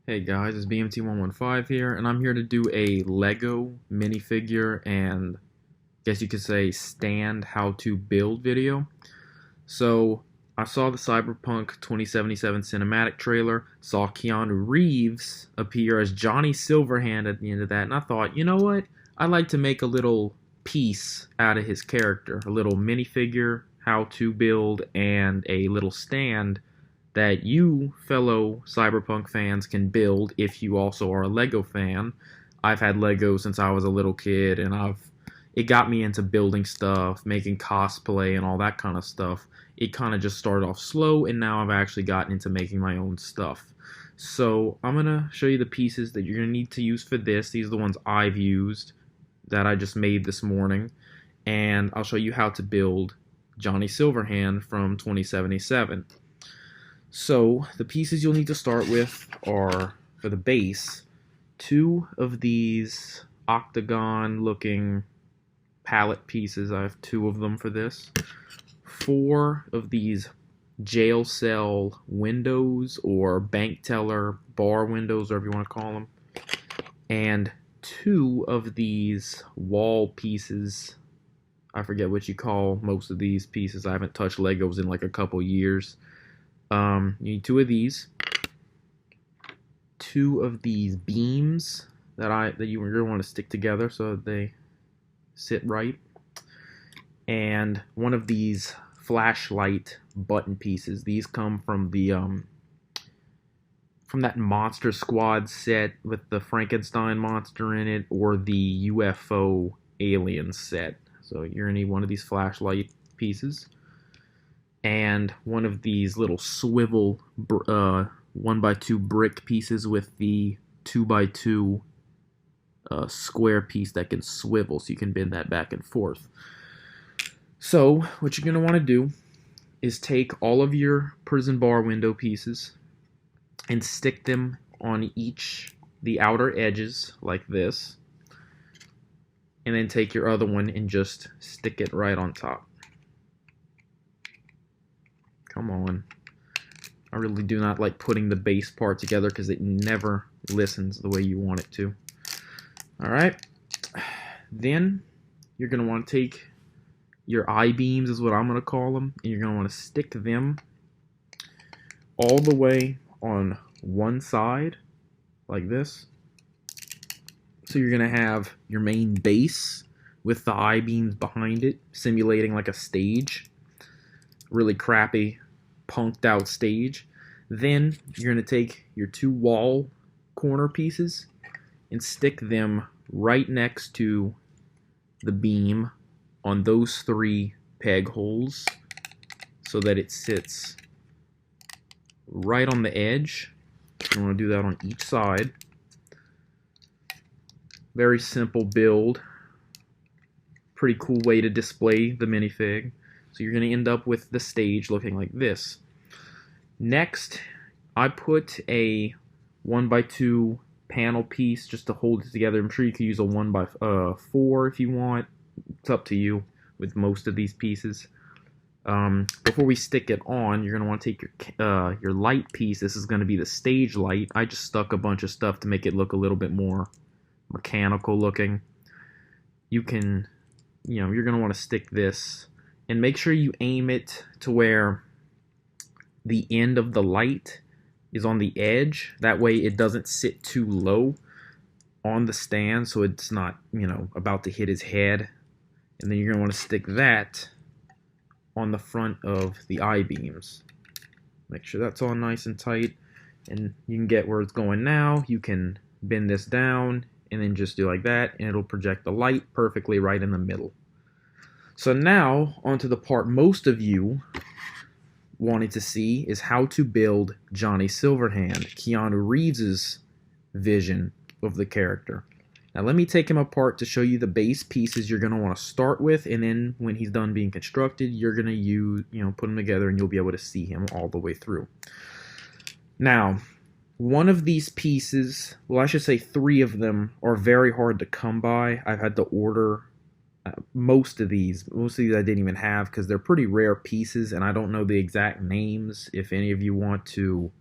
Hey guys, it's BMT115 here, and I'm here to do a Lego minifigure and guess you could say stand how to build video. So I saw the Cyberpunk 2077 cinematic trailer, saw Keanu Reeves appear as Johnny Silverhand at the end of that, and I thought, you know what? I'd like to make a little piece out of his character, a little minifigure, how to build, and a little stand that you, fellow Cyberpunk fans, can build if you also are a Lego fan. I've had Lego since I was a little kid, and it got me into building stuff, making cosplay, and all that kind of stuff. It kind of just started off slow, and now I've actually gotten into making my own stuff. So I'm gonna show you the pieces that you're gonna need to use for this. These are the ones I've used that I just made this morning, and I'll show you how to build Johnny Silverhand from 2077. So the pieces you'll need to start with are, for the base, two of these octagon looking pallet pieces. I have two of them for this. Four of these jail cell windows or bank teller bar windows, whatever you want to call them. And two of these wall pieces. I forget what you call most of these pieces. I haven't touched Legos in like a couple years. You need two of these, two of these beams that you're gonna want to stick together so that they sit right, and one of these flashlight button pieces. These come from the from that Monster Squad set with the Frankenstein monster in it, or the UFO alien set. So you're gonna need one of these flashlight pieces and one of these little swivel 1x2 brick pieces with the 2x2 square piece that can swivel, so you can bend that back and forth. So what you're going to want to do is take all of your prison bar window pieces and stick them on the outer edges like this, and then take your other one and just stick it right on top. Come on. I really do not like putting the base part together because it never listens the way you want it to. Alright. Then you're going to want to take your I-beams, is what I'm going to call them, and you're going to want to stick them all the way on one side like this. So you're going to have your main base with the I-beams behind it, simulating like a stage. Really crappy, punked out stage. Then you're going to take your two wall corner pieces and stick them right next to the beam on those three peg holes so that it sits right on the edge. You want to do that on each side. Very simple build. Pretty cool way to display the minifig. So you're going to end up with the stage looking like this. Next, I put a 1x2 panel piece just to hold it together. I'm sure you could use a 1x4 if you want. It's up to you with most of these pieces. Before we stick it on, you're going to want to take your light piece. This is going to be the stage light. I just stuck a bunch of stuff to make it look a little bit more mechanical looking. You're going to want to stick this and make sure you aim it to where the end of the light is on the edge. That way it doesn't sit too low on the stand, so it's not, about to hit his head. And then you're going to want to stick that on the front of the I-beams. Make sure that's all nice and tight, and you can get where it's going now. You can bend this down and then just do like that, and it'll project the light perfectly right in the middle. So now, onto the part most of you wanted to see, is how to build Johnny Silverhand, Keanu Reeves' vision of the character. Now let me take him apart to show you the base pieces you're going to want to start with, and then when he's done being constructed, you're going to put them together and you'll be able to see him all the way through. Now, one of these pieces, well, I should say three of them, are very hard to come by. I've had to order most of these I didn't even have because they're pretty rare pieces, and I don't know the exact names. If any of you want to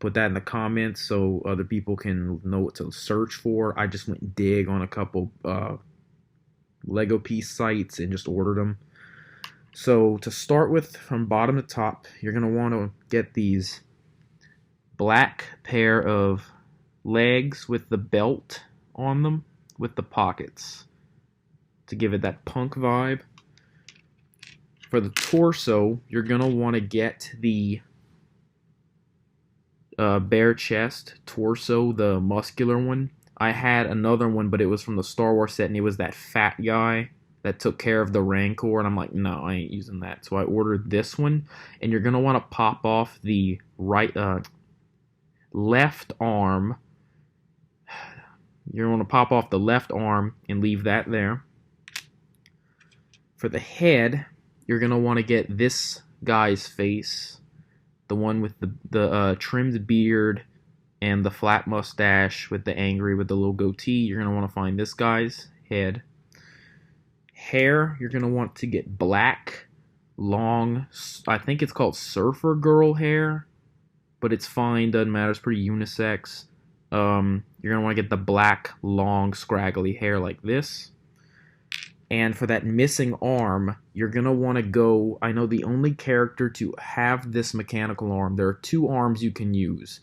put that in the comments so other people can know what to search for. I just went dig on a couple Lego piece sites and just ordered them. So to start with, from bottom to top, you're going to want to get these black pair of legs with the belt on them with the pockets to give it that punk vibe. For the torso, you're going to want to get the bare chest torso, the muscular one. I had another one, but it was from the Star Wars set, and it was that fat guy that took care of the Rancor, and I'm like, no, I ain't using that. So I ordered this one, and you're going to want to pop off the left arm. You're going to pop off the left arm and leave that there. For the head, you're going to want to get this guy's face, the one with the trimmed beard and the flat mustache with the little goatee. You're going to want to find this guy's head. Hair, you're going to want to get black, long, I think it's called surfer girl hair, but it's fine, doesn't matter, it's pretty unisex. You're going to want to get the black, long, scraggly hair like this. And for that missing arm, you're going to want to go, I know the only character to have this mechanical arm, there are two arms you can use.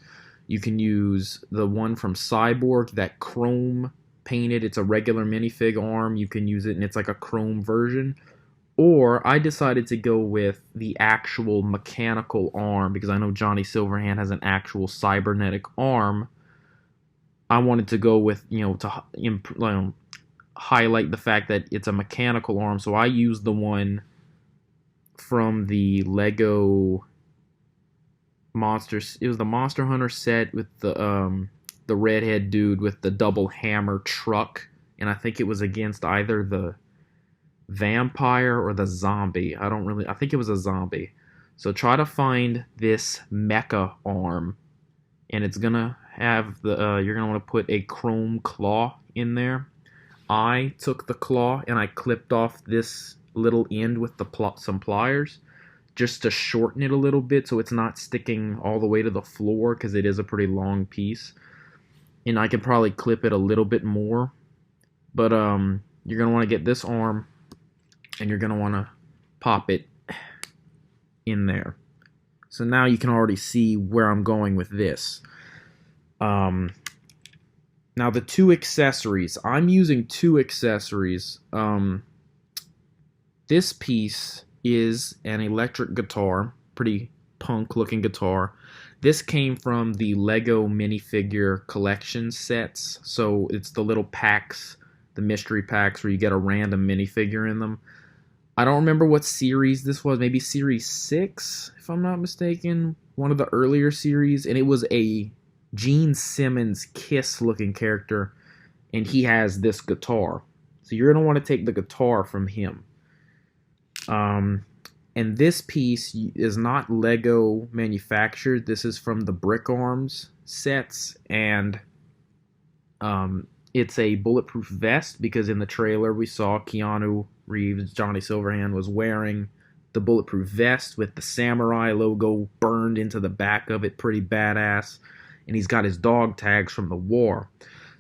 You can use the one from Cyborg, that chrome painted, it's a regular minifig arm, you can use it and it's like a chrome version. Or I decided to go with the actual mechanical arm, because I know Johnny Silverhand has an actual cybernetic arm. I wanted to go with, to highlight the fact that it's a mechanical arm, so I used the one from the Lego Monsters. It was the Monster Hunter set with the redhead dude with the double hammer truck, and I think it was against either the vampire or the zombie. I think it was a zombie. So try to find this mecha arm, and it's gonna have you're gonna want to put a chrome claw in there. I took the claw and I clipped off this little end with some pliers just to shorten it a little bit so it's not sticking all the way to the floor, because it is a pretty long piece. And I could probably clip it a little bit more. But you're going to want to get this arm and you're going to want to pop it in there. So now you can already see where I'm going with this. Now the two accessories, I'm using two accessories. This piece is an electric guitar, pretty punk looking guitar. This came from the Lego minifigure collection sets, so it's the little packs, the mystery packs where you get a random minifigure in them. I don't remember what series this was, maybe series 6, if I'm not mistaken, one of the earlier series, and it was a Gene Simmons Kiss looking character, and he has this guitar. So you're going to want to take the guitar from him. And this piece is not Lego manufactured. This is from the Brick Arms sets, and it's a bulletproof vest, because in the trailer we saw Keanu Reeves, Johnny Silverhand, was wearing the bulletproof vest with the samurai logo burned into the back of it, pretty badass. And he's got his dog tags from the war.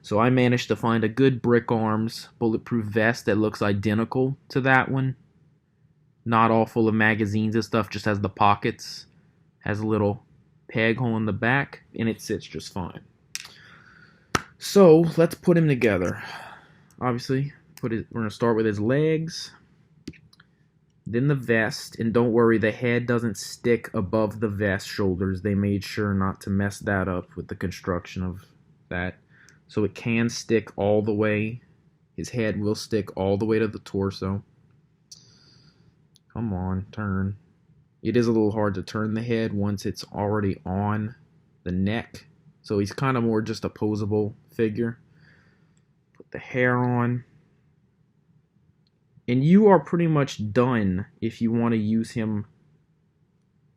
So I managed to find a good Brick Arms bulletproof vest that looks identical to that one. Not all full of magazines and stuff, just has the pockets. Has a little peg hole in the back, and it sits just fine. So let's put him together. Obviously, we're going to start with his legs, then the vest, and don't worry, the head doesn't stick above the vest shoulders. They made sure not to mess that up with the construction of that. So it can stick all the way. His head will stick all the way to the torso. Come on, turn. It is a little hard to turn the head once it's already on the neck. So he's kind of more just a posable figure. Put the hair on. And you are pretty much done if you want to use him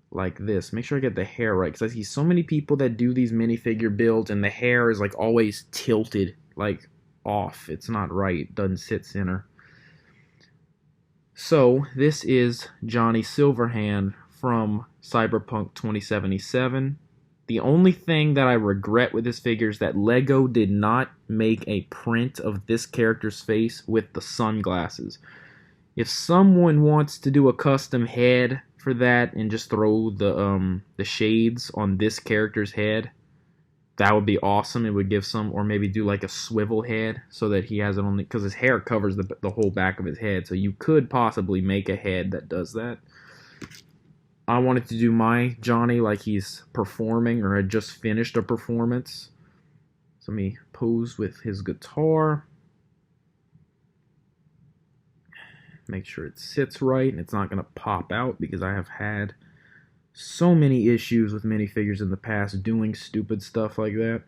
like this. Make sure I get the hair right, because I see so many people that do these minifigure builds and the hair is like always tilted, like off. It's not right. Doesn't sit center. So this is Johnny Silverhand from Cyberpunk 2077. The only thing that I regret with this figure is that Lego did not make a print of this character's face with the sunglasses. If someone wants to do a custom head for that and just throw the shades on this character's head, that would be awesome. It would give some, or maybe do like a swivel head so that he has it on, because his hair covers the whole back of his head. So you could possibly make a head that does that. I wanted to do my Johnny like he's performing or had just finished a performance. So let me pose with his guitar. Make sure it sits right and it's not going to pop out, because I have had so many issues with minifigures in the past doing stupid stuff like that.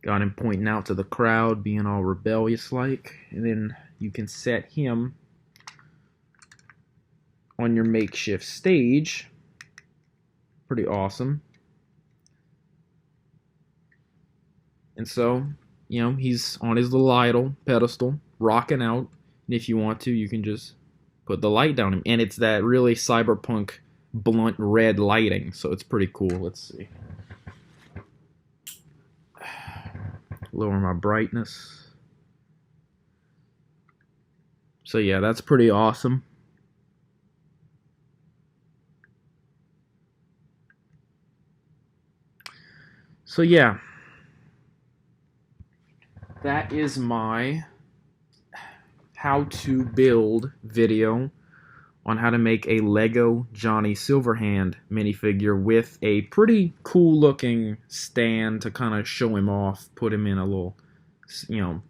Got him pointing out to the crowd, being all rebellious like. And then you can set him on your makeshift stage. Pretty awesome. And so, you know, he's on his little idol pedestal, rocking out. And if you want to, you can just put the light down him. And it's that really cyberpunk blunt red lighting, so it's pretty cool. Let's see. Lower my brightness. So yeah, that's pretty awesome. So yeah, that is my how to build video on how to make a Lego Johnny Silverhand minifigure with a pretty cool looking stand to kind of show him off, put him in a little, you know,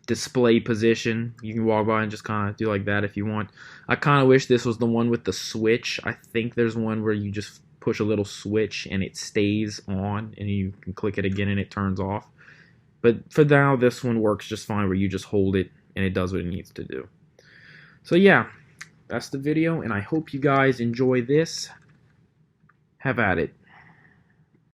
display position. You can walk by and just kind of do like that if you want. I kind of wish this was the one with the switch. I think there's one where you just push a little switch and it stays on, and you can click it again and it turns off. But for now, this one works just fine where you just hold it and it does what it needs to do. So yeah, that's the video, and I hope you guys enjoy this. Have at it.